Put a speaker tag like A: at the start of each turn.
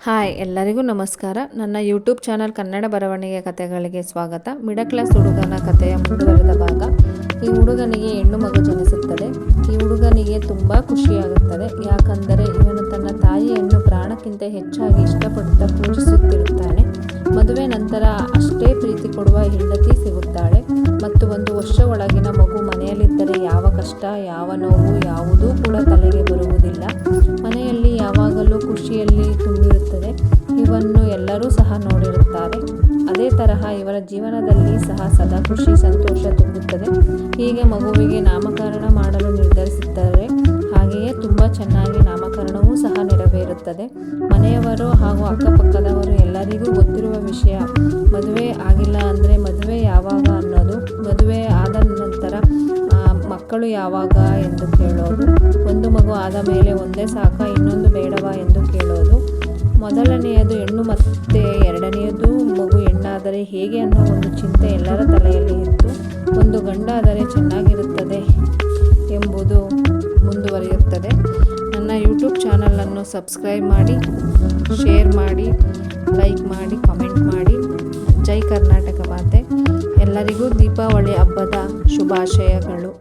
A: Hi ಎಲ್ಲರಿಗೂ ನಮಸ್ಕಾರ. ನನ್ನ ಯೂಟ್ಯೂಬ್ ಚಾನಲ್ ಕನ್ನಡ ಬರವಣಿಗೆ ಕಥೆಗಳಿಗೆ ಸ್ವಾಗತ. ಮಿಡಲ್ ಕ್ಲಾಸ್ ಹುಡುಗನ ಕಥೆಯ ಮುಂದುವರೆದ ಭಾಗ. ಈ ಹುಡುಗನಿಗೆ ಹೆಣ್ಣು ಮಗು ಜನಿಸುತ್ತದೆ. ಈ ಹುಡುಗನಿಗೆ ತುಂಬ ಖುಷಿಯಾಗುತ್ತದೆ. ಯಾಕಂದರೆ ಇವನು ತನ್ನ ತಾಯಿಯನ್ನು ಪ್ರಾಣಕ್ಕಿಂತ ಹೆಚ್ಚಾಗಿ ಇಷ್ಟಪಡುತ್ತಾ ಪೂಜಿಸುತ್ತಿರುತ್ತಾನೆ. ಮದುವೆ ನಂತರ ಅಷ್ಟೇ ಪ್ರೀತಿ ಕೊಡುವ ಹೆಂಡತಿ ಸಿಗುತ್ತಾಳೆ ಮತ್ತು 1 ವರ್ಷ ಒಳಗಿನ ಮಗು ಮನೆಯಲ್ಲಿದ್ದರೆ ಯಾವ ಕಷ್ಟ, ಯಾವ ನೋವು ಯಾವುದೂ ಕೂಡ ತಲೆಗೆ ಬರುವುದಿಲ್ಲ. ಮನೆಯಲ್ಲಿ ಯಾವಾಗಲೂ ಖುಷಿಯಲ್ಲಿ ತುಂಬಿರುತ್ತದೆ. ಇವನ್ನು ಎಲ್ಲರೂ ಸಹ ನೋಡಿರುತ್ತಾರೆ. ಅದೇ ತರಹ ಇವರ ಜೀವನದಲ್ಲಿ ಸಹ ಸದಾ ಖುಷಿ ಸಂತೋಷ ತುಂಬುತ್ತದೆ. ಹೀಗೆ ಮಗುವಿಗೆ ನಾಮಕರಣ ಮಾಡಲು ನಿರ್ಧರಿಸುತ್ತಾರೆ. ಹಾಗೆಯೇ ತುಂಬ ಚೆನ್ನಾಗಿ ನಾಮಕರಣವೂ ಸಹ ನೆರವೇರುತ್ತದೆ. ಮನೆಯವರು ಹಾಗೂ ಅಕ್ಕಪಕ್ಕದವರು ಎಲ್ಲರಿಗೂ ಗೊತ್ತಿರುವ ವಿಷಯ. ಮದುವೆ ಆಗಿಲ್ಲ ಅಂದರೆ ಮದುವೆ ಯಾವಾಗ ಅನ್ನೋದು, ಮದುವೆ ಆದ ನಂತರ ಮಕ್ಕಳು ಯಾವಾಗ ಎಂದು ಕೇಳೋದು, ಒಂದು ಮಗು ಆದ ಮೇಲೆ ಒಂದೇ ಸಾಕ ಇನ್ನೊಂದು ಬೇಡವಾ ಎಂದು ಕೇಳೋದು, ಮೊದಲನೆಯದು ಹೆಣ್ಣು ಮತ್ತು ಎರಡನೆಯದು ಮಗು ಹೆಣ್ಣಾದರೆ ಹೇಗೆ ಅನ್ನೋ ಒಂದು ಚಿಂತೆ ಎಲ್ಲರ ತಲೆಯಲ್ಲಿ ಇತ್ತು. ಒಂದು ಗಂಡಾದರೆ ಚೆನ್ನಾಗಿರುತ್ತದೆ ಎಂಬುದು ಮುಂದುವರಿಯುತ್ತದೆ. ನನ್ನ ಯೂಟ್ಯೂಬ್ ಚಾನಲನ್ನು ಸಬ್ಸ್ಕ್ರೈಬ್ ಮಾಡಿ, ಶೇರ್ ಮಾಡಿ, ಲೈಕ್ ಮಾಡಿ, ಕಮೆಂಟ್ ಮಾಡಿ. ಜೈ ಕರ್ನಾಟಕ ಮಾತೆ. ಎಲ್ಲರಿಗೂ ದೀಪಾವಳಿ ಹಬ್ಬದ ಶುಭಾಶಯಗಳು.